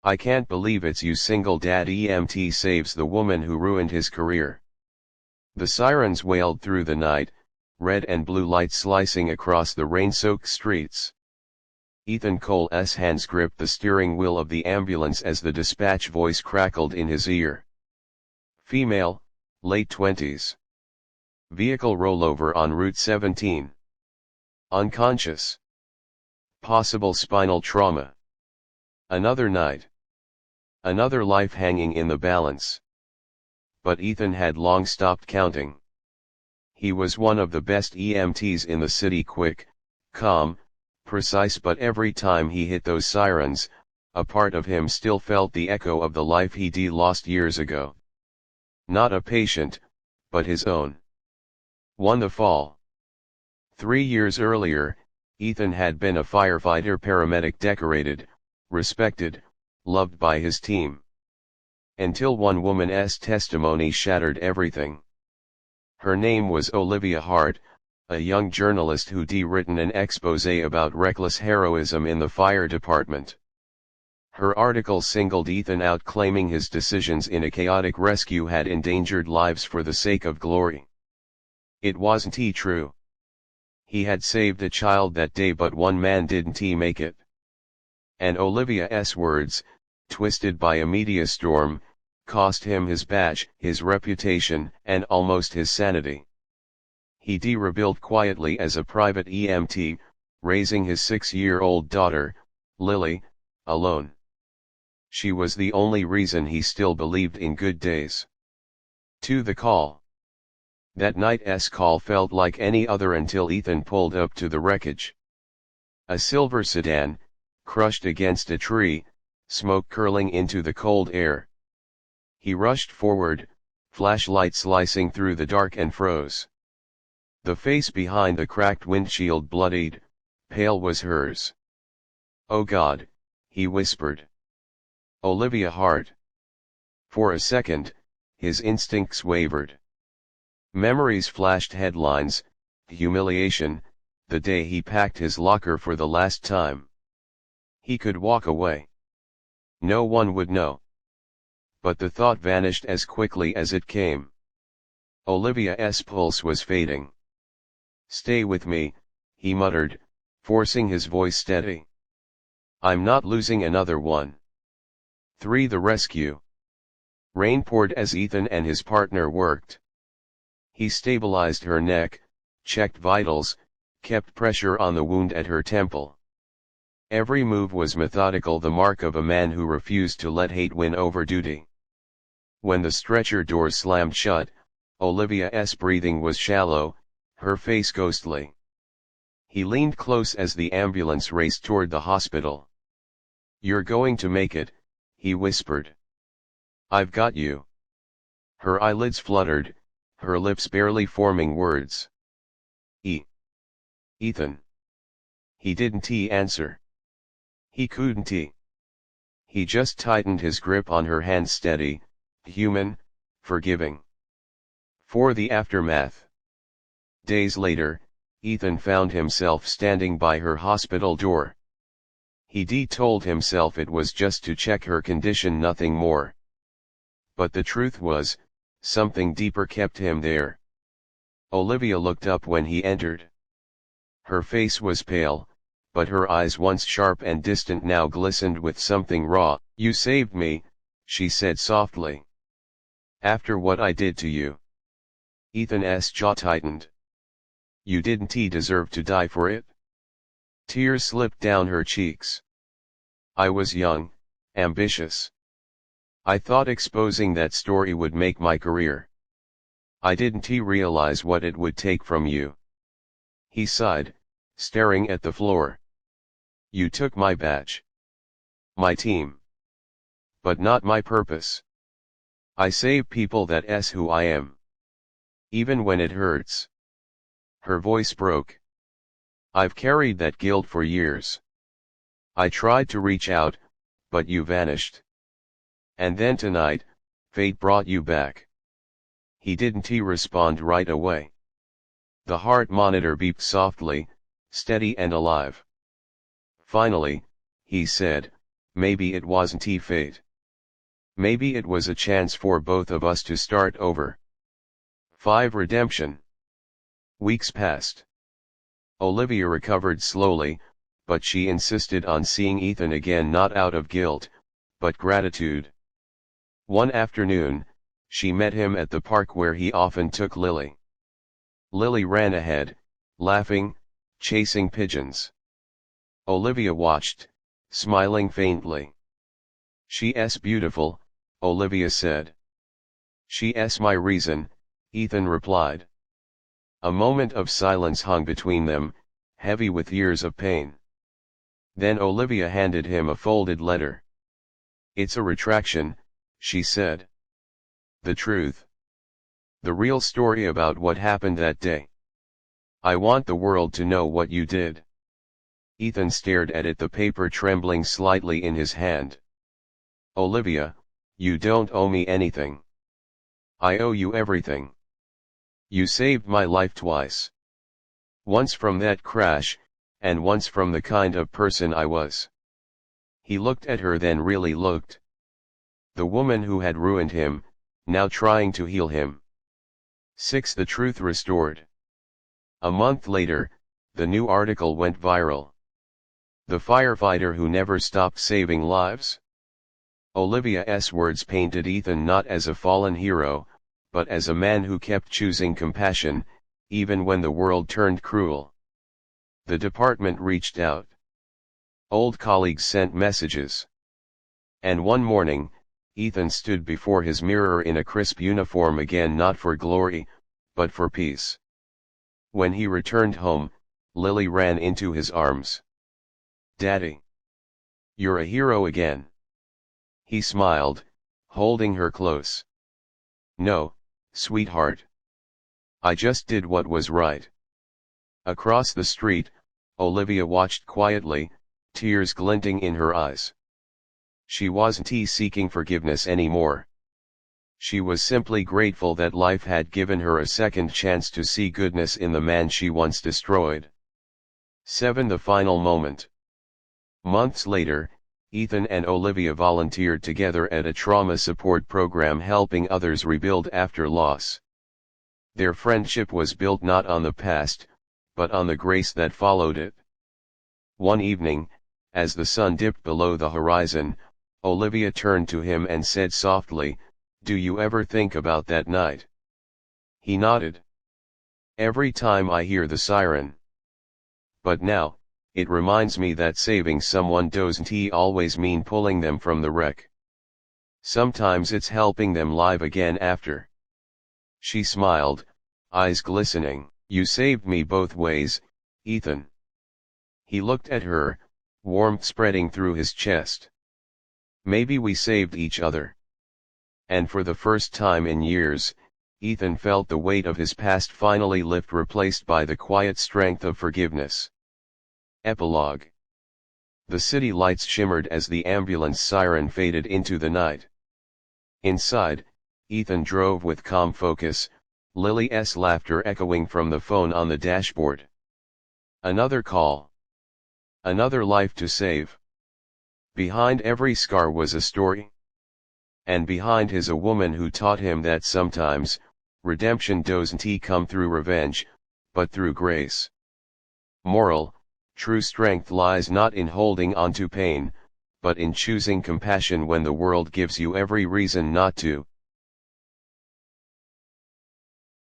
I can't believe it's you. Single dad EMT saves the woman who ruined his career. The sirens wailed through the night, red and blue lights slicing across the rain-soaked streets. Ethan Cole's hands gripped the steering wheel of the ambulance as the dispatch voice crackled in his ear. Female, late 20s. Vehicle rollover on Route 17. Unconscious. Possible spinal trauma. Another night. Another life hanging in the balance. But Ethan had long stopped counting. He was one of the best EMTs in the city, quick, calm, precise, but every time he hit those sirens, a part of him still felt the echo of the life he'd lost years ago. Not a patient, but his own. One. The fall. 3 years earlier, Ethan had been a firefighter paramedic, decorated, respected, loved by his team. Until one woman's testimony shattered everything. Her name was Olivia Hart, a young journalist who'd written an exposé about reckless heroism in the fire department. Her article singled Ethan out, claiming his decisions in a chaotic rescue had endangered lives for the sake of glory. It wasn't true. He had saved a child that day, but one man didn't make it. And Olivia's words, twisted by a media storm, cost him his badge, his reputation, and almost his sanity. He'd rebuilt quietly as a private EMT, raising his 6-year-old daughter, Lily, alone. She was the only reason he still believed in good days. To the call. That night's call felt like any other until Ethan pulled up to the wreckage. A silver sedan, crushed against a tree, smoke curling into the cold air. He rushed forward, flashlight slicing through the dark, and froze. The face behind the cracked windshield, bloodied, pale, was hers. "Oh God," he whispered. "Olivia Hart." For a second, his instincts wavered. Memories flashed, headlines, humiliation, the day he packed his locker for the last time. He could walk away. No one would know. But the thought vanished as quickly as it came. Olivia's pulse was fading. "Stay with me," he muttered, forcing his voice steady. "I'm not losing another one." 3. The rescue. Rain poured as Ethan and his partner worked. He stabilized her neck, checked vitals, kept pressure on the wound at her temple. Every move was methodical, the mark of a man who refused to let hate win over duty. When the stretcher door slammed shut, Olivia's breathing was shallow, her face ghostly. He leaned close as the ambulance raced toward the hospital. "You're going to make it," he whispered. "I've got you." Her eyelids fluttered, her lips barely forming words. Ethan." He didn't answer. He couldn't. He just tightened his grip on her hand, steady, human, forgiving. For the aftermath. Days later, Ethan found himself standing by her hospital door. He'd told himself it was just to check her condition, nothing more. But the truth was, something deeper kept him there. Olivia looked up when he entered. Her face was pale, but her eyes, once sharp and distant, now glistened with something raw. "You saved me," she said softly. "After what I did to you." Ethan's jaw tightened. "You didn't deserve to die for it." Tears slipped down her cheeks. "I was young, ambitious. I thought exposing that story would make my career. I didn't realize what it would take from you." He sighed, staring at the floor. "You took my badge. My team. But not my purpose. I save people, that's who I am. Even when it hurts." Her voice broke. "I've carried that guilt for years. I tried to reach out, but you vanished. And then tonight, fate brought you back." He didn't respond right away. The heart monitor beeped softly, steady and alive. Finally, he said, maybe it wasn't fate. Maybe it was a chance for both of us to start over. 5. Redemption. Weeks passed. Olivia recovered slowly, but she insisted on seeing Ethan again, not out of guilt, but gratitude. One afternoon, she met him at the park where he often took Lily. Lily ran ahead, laughing, chasing pigeons. Olivia watched, smiling faintly. "She's beautiful," Olivia said. "She's my reason," Ethan replied. A moment of silence hung between them, heavy with years of pain. Then Olivia handed him a folded letter. "It's a retraction," she said. "The truth. The real story about what happened that day. I want the world to know what you did." Ethan stared at it, the paper trembling slightly in his hand. "Olivia, you don't owe me anything. I owe you everything. You saved my life twice. Once from that crash, and once from the kind of person I was." He looked at her, then really looked. The woman who had ruined him, now trying to heal him. 6. The truth restored. A month later, the new article went viral. "The firefighter who never stopped saving lives?" Olivia's words painted Ethan not as a fallen hero, but as a man who kept choosing compassion, even when the world turned cruel. The department reached out. Old colleagues sent messages. And one morning, Ethan stood before his mirror in a crisp uniform again, not for glory, but for peace. When he returned home, Lily ran into his arms. "Daddy! You're a hero again." He smiled, holding her close. "No, sweetheart. I just did what was right." Across the street, Olivia watched quietly, tears glinting in her eyes. She wasn't seeking forgiveness anymore. She was simply grateful that life had given her a second chance to see goodness in the man she once destroyed. 7. The final moment. Months later, Ethan and Olivia volunteered together at a trauma support program helping others rebuild after loss. Their friendship was built not on the past, but on the grace that followed it. One evening, as the sun dipped below the horizon, Olivia turned to him and said softly, "Do you ever think about that night?" He nodded. "Every time I hear the siren. But now, it reminds me that saving someone doesn't always mean pulling them from the wreck. Sometimes it's helping them live again after." She smiled, eyes glistening. "You saved me both ways, Ethan." He looked at her, warmth spreading through his chest. "Maybe we saved each other." And for the first time in years, Ethan felt the weight of his past finally lift, replaced by the quiet strength of forgiveness. Epilogue. The city lights shimmered as the ambulance siren faded into the night. Inside, Ethan drove with calm focus, Lily's laughter echoing from the phone on the dashboard. Another call. Another life to save. Behind every scar was a story. And behind his a woman who taught him that sometimes, redemption doesn't come through revenge, but through grace. Moral: true strength lies not in holding on to pain, but in choosing compassion when the world gives you every reason not to.